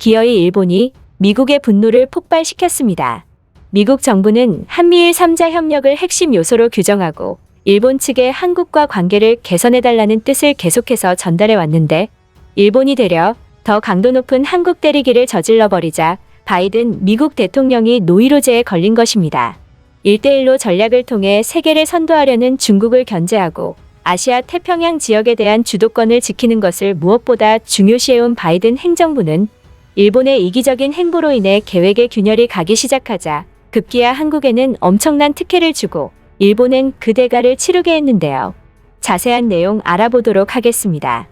기어이 일본이 미국의 분노를 폭발시켰습니다. 미국 정부는 한미일 3자 협력을 핵심 요소로 규정하고 일본 측에 한국과 관계를 개선해달라는 뜻을 계속해서 전달해 왔는데 일본이 되려 더 강도 높은 한국 때리기를 저질러버리자 바이든 미국 대통령이 노이로제에 걸린 것입니다. 1대1로 전략을 통해 세계를 선도하려는 중국을 견제하고 아시아 태평양 지역에 대한 주도권을 지키는 것을 무엇보다 중요시해온 바이든 행정부는 일본의 이기적인 행보로 인해 계획의 균열이 가기 시작하자 급기야 한국에는 엄청난 특혜를 주고 일본은 그 대가를 치르게 했는데요. 자세한 내용 알아보도록 하겠습니다.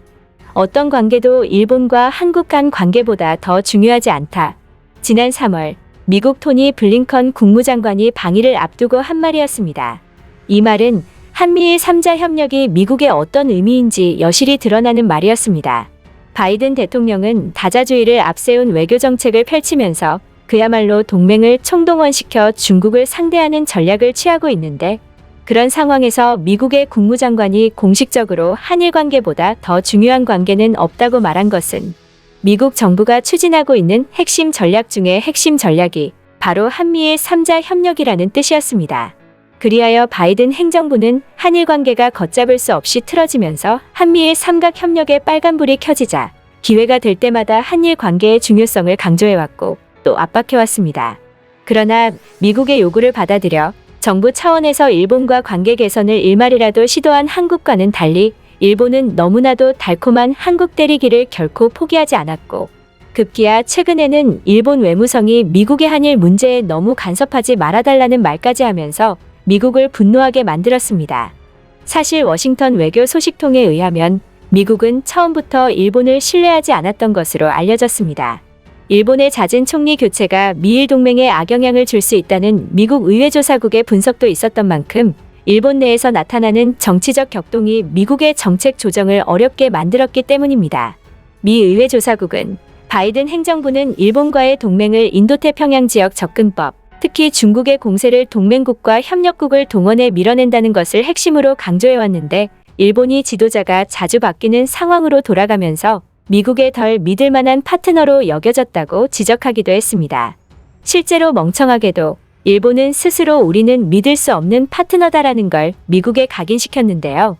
어떤 관계도 일본과 한국 간 관계보다 더 중요하지 않다. 지난 3월 미국 토니 블링컨 국무장관이 방일을 앞두고 한 말이었습니다. 이 말은 한미일 3자 협력이 미국에 어떤 의미인지 여실히 드러나는 말이었습니다. 바이든 대통령은 다자주의를 앞세운 외교 정책을 펼치면서 그야말로 동맹을 총동원시켜 중국을 상대하는 전략을 취하고 있는데 그런 상황에서 미국의 국무장관이 공식적으로 한일 관계보다 더 중요한 관계는 없다고 말한 것은 미국 정부가 추진하고 있는 핵심 전략 중의 핵심 전략이 바로 한미일 3자 협력이라는 뜻이었습니다. 그리하여 바이든 행정부는 한일 관계가 걷잡을 수 없이 틀어지면서 한미일 삼각협력의 빨간불이 켜지자 기회가 될 때마다 한일 관계의 중요성을 강조해왔고 또 압박해왔습니다. 그러나 미국의 요구를 받아들여 정부 차원에서 일본과 관계 개선을 일말이라도 시도한 한국과는 달리 일본은 너무나도 달콤한 한국 때리기를 결코 포기하지 않았고 급기야 최근에는 일본 외무성이 미국의 한일 문제에 너무 간섭하지 말아달라는 말까지 하면서 미국을 분노하게 만들었습니다. 사실 워싱턴 외교 소식통에 의하면 미국은 처음부터 일본을 신뢰하지 않았던 것으로 알려졌습니다. 일본의 잦은 총리 교체가 미일 동맹에 악영향을 줄 수 있다는 미국 의회조사국의 분석도 있었던 만큼 일본 내에서 나타나는 정치적 격동이 미국의 정책 조정을 어렵게 만들었기 때문입니다. 미 의회조사국은 바이든 행정부는 일본과의 동맹을 인도태평양 지역 접근법, 특히 중국의 공세를 동맹국과 협력국을 동원해 밀어낸다는 것을 핵심으로 강조해왔는데 일본이 지도자가 자주 바뀌는 상황으로 돌아가면서 미국의 덜 믿을 만한 파트너로 여겨졌다고 지적하기도 했습니다. 실제로 멍청하게도 일본은 스스로 우리는 믿을 수 없는 파트너다라는 걸 미국에 각인시켰는데요.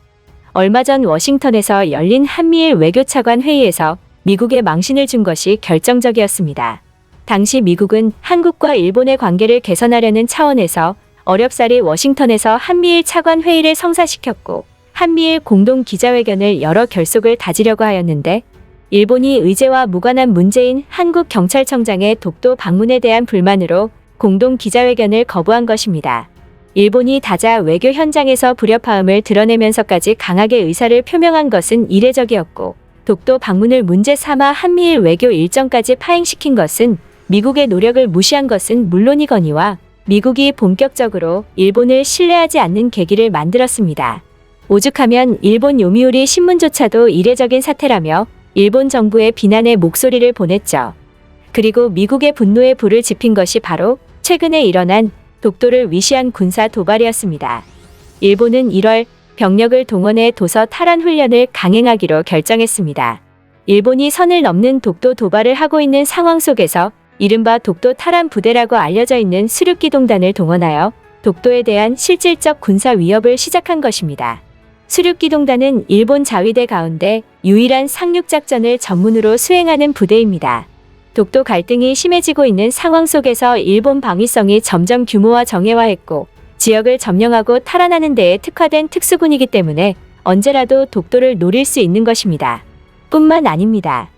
얼마 전 워싱턴에서 열린 한미일 외교차관 회의에서 미국에 망신을 준 것이 결정적이었습니다. 당시 미국은 한국과 일본의 관계를 개선하려는 차원에서 어렵사리 워싱턴에서 한미일 차관 회의를 성사시켰고 한미일 공동 기자회견을 열어 결속을 다지려고 하였는데 일본이 의제와 무관한 문제인 한국 경찰청장의 독도 방문에 대한 불만으로 공동 기자회견을 거부한 것입니다. 일본이 다자 외교 현장에서 불협화음을 드러내면서까지 강하게 의사를 표명한 것은 이례적이었고 독도 방문을 문제 삼아 한미일 외교 일정까지 파행시킨 것은 미국의 노력을 무시한 것은 물론이거니와 미국이 본격적으로 일본을 신뢰하지 않는 계기를 만들었습니다. 오죽하면 일본 요미우리 신문조차도 이례적인 사태라며 일본 정부의 비난의 목소리를 보냈죠. 그리고 미국의 분노에 불을 지핀 것이 바로 최근에 일어난 독도를 위시한 군사 도발이었습니다. 일본은 1월 병력을 동원해 도서 탈환 훈련을 강행하기로 결정했습니다. 일본이 선을 넘는 독도 도발을 하고 있는 상황 속에서 이른바 독도 탈환 부대라고 알려져 있는 수륙기동단을 동원하여 독도에 대한 실질적 군사 위협을 시작한 것입니다. 수륙기동단은 일본 자위대 가운데 유일한 상륙작전을 전문으로 수행하는 부대입니다. 독도 갈등이 심해지고 있는 상황 속에서 일본 방위성이 점점 규모와 정예화했고 지역을 점령하고 탈환하는 데에 특화된 특수군이기 때문에 언제라도 독도를 노릴 수 있는 것입니다. 뿐만 아닙니다.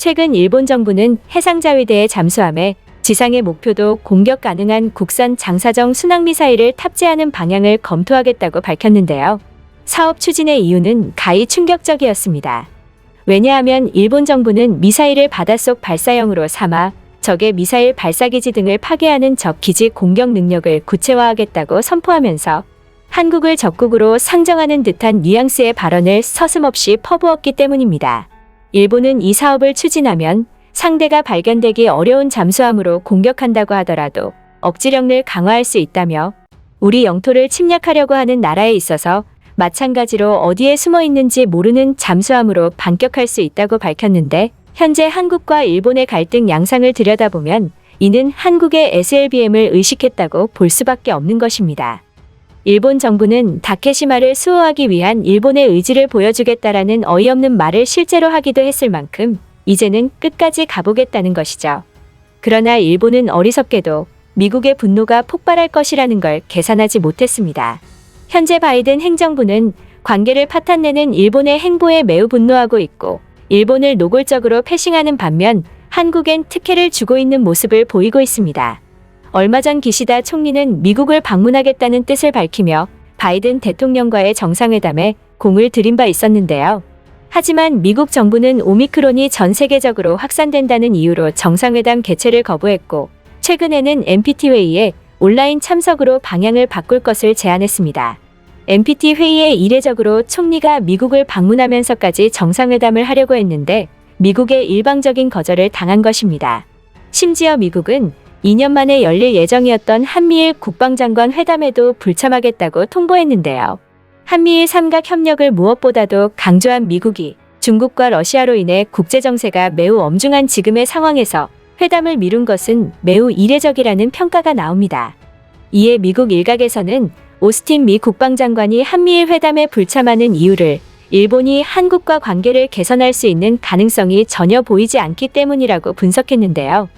최근 일본 정부는 해상자위대의 잠수함에 지상의 목표도 공격 가능한 국산 장사정 순항미사일을 탑재하는 방향을 검토하겠다고 밝혔는데요. 사업 추진의 이유는 가히 충격적이었습니다. 왜냐하면 일본 정부는 미사일을 바닷속 발사형으로 삼아 적의 미사일 발사기지 등을 파괴하는 적 기지 공격 능력을 구체화하겠다고 선포하면서 한국을 적국으로 상정하는 듯한 뉘앙스의 발언을 서슴없이 퍼부었기 때문입니다. 일본은 이 사업을 추진하면 상대가 발견되기 어려운 잠수함으로 공격한다고 하더라도 억지력을 강화할 수 있다며 우리 영토를 침략하려고 하는 나라에 있어서 마찬가지로 어디에 숨어 있는지 모르는 잠수함으로 반격할 수 있다고 밝혔는데 현재 한국과 일본의 갈등 양상을 들여다보면 이는 한국의 SLBM을 의식했다고 볼 수밖에 없는 것입니다. 일본 정부는 다케시마를 수호하기 위한 일본의 의지를 보여주겠다라는 어이없는 말을 실제로 하기도 했을 만큼 이제는 끝까지 가보겠다는 것이죠. 그러나 일본은 어리석게도 미국의 분노가 폭발할 것이라는 걸 계산하지 못했습니다. 현재 바이든 행정부는 관계를 파탄내는 일본의 행보에 매우 분노하고 있고 일본을 노골적으로 패싱하는 반면 한국엔 특혜를 주고 있는 모습을 보이고 있습니다. 얼마 전 기시다 총리는 미국을 방문하겠다는 뜻을 밝히며 바이든 대통령과의 정상회담에 공을 들인 바 있었는데요. 하지만 미국 정부는 오미크론이 전 세계적으로 확산된다는 이유로 정상회담 개최를 거부했고 최근에는 NPT 회의에 온라인 참석으로 방향을 바꿀 것을 제안했습니다. NPT 회의에 이례적으로 총리가 미국을 방문하면서까지 정상회담을 하려고 했는데 미국의 일방적인 거절을 당한 것입니다. 심지어 미국은 2년 만에 열릴 예정이었던 한미일 국방장관 회담에도 불참하겠다고 통보했는데요. 한미일 삼각 협력을 무엇보다도 강조한 미국이 중국과 러시아로 인해 국제정세가 매우 엄중한 지금의 상황에서 회담을 미룬 것은 매우 이례적이라는 평가가 나옵니다. 이에 미국 일각에서는 오스틴 미 국방장관이 한미일 회담에 불참하는 이유를 일본이 한국과 관계를 개선할 수 있는 가능성이 전혀 보이지 않기 때문이라고 분석했는데요.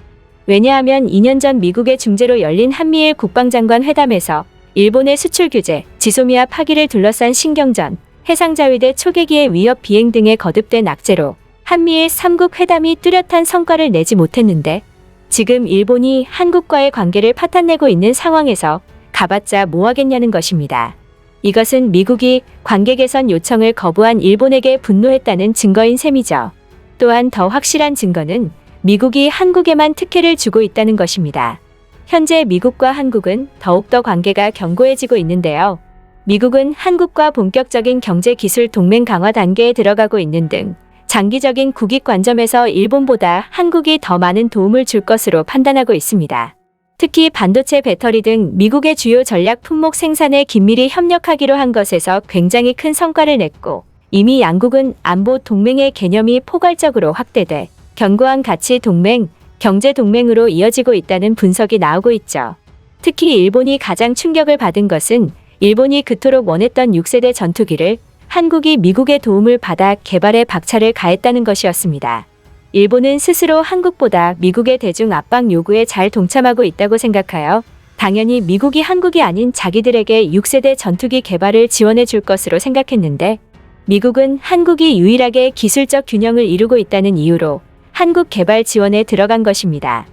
왜냐하면 2년 전 미국의 중재로 열린 한미일 국방장관 회담에서 일본의 수출 규제, 지소미아 파기를 둘러싼 신경전, 해상자위대 초계기의 위협 비행 등에 거듭된 악재로 한미일 3국 회담이 뚜렷한 성과를 내지 못했는데 지금 일본이 한국과의 관계를 파탄내고 있는 상황에서 가봤자 뭐하겠냐는 것입니다. 이것은 미국이 관계 개선 요청을 거부한 일본에게 분노했다는 증거인 셈이죠. 또한 더 확실한 증거는 미국이 한국에만 특혜를 주고 있다는 것입니다. 현재 미국과 한국은 더욱더 관계가 견고해지고 있는데요. 미국은 한국과 본격적인 경제 기술 동맹 강화 단계에 들어가고 있는 등 장기적인 국익 관점에서 일본보다 한국이 더 많은 도움을 줄 것으로 판단하고 있습니다. 특히 반도체 배터리 등 미국의 주요 전략 품목 생산에 긴밀히 협력하기로 한 것에서 굉장히 큰 성과를 냈고 이미 양국은 안보 동맹의 개념이 포괄적으로 확대돼 견고한 가치 동맹, 경제 동맹으로 이어지고 있다는 분석이 나오고 있죠. 특히 일본이 가장 충격을 받은 것은 일본이 그토록 원했던 6세대 전투기를 한국이 미국의 도움을 받아 개발에 박차를 가했다는 것이었습니다. 일본은 스스로 한국보다 미국의 대중 압박 요구에 잘 동참하고 있다고 생각하여 당연히 미국이 한국이 아닌 자기들에게 6세대 전투기 개발을 지원해 줄 것으로 생각했는데 미국은 한국이 유일하게 기술적 균형을 이루고 있다는 이유로 한국 개발 지원에 들어간 것입니다.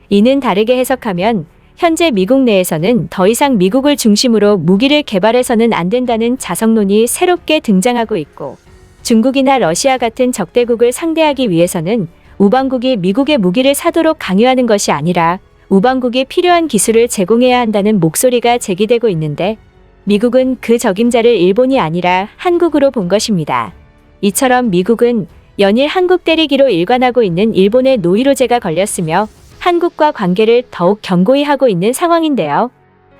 이는 다르게 해석하면 현재 미국 내에서는 더 이상 미국을 중심으로 무기를 개발해서는 안 된다는 자성론이 새롭게 등장하고 있고 중국이나 러시아 같은 적대국을 상대하기 위해서는 우방국이 미국의 무기를 사도록 강요하는 것이 아니라 우방국이 필요한 기술을 제공해야 한다는 목소리가 제기되고 있는데 미국은 그 적임자를 일본이 아니라 한국으로 본 것입니다. 이처럼 미국은 연일 한국 때리기로 일관하고 있는 일본의 노이로제가 걸렸으며 한국과 관계를 더욱 견고히 하고 있는 상황인데요.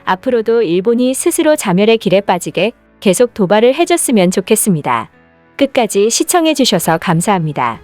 앞으로도 일본이 스스로 자멸의 길에 빠지게 계속 도발을 해줬으면 좋겠습니다. 끝까지 시청해주셔서 감사합니다.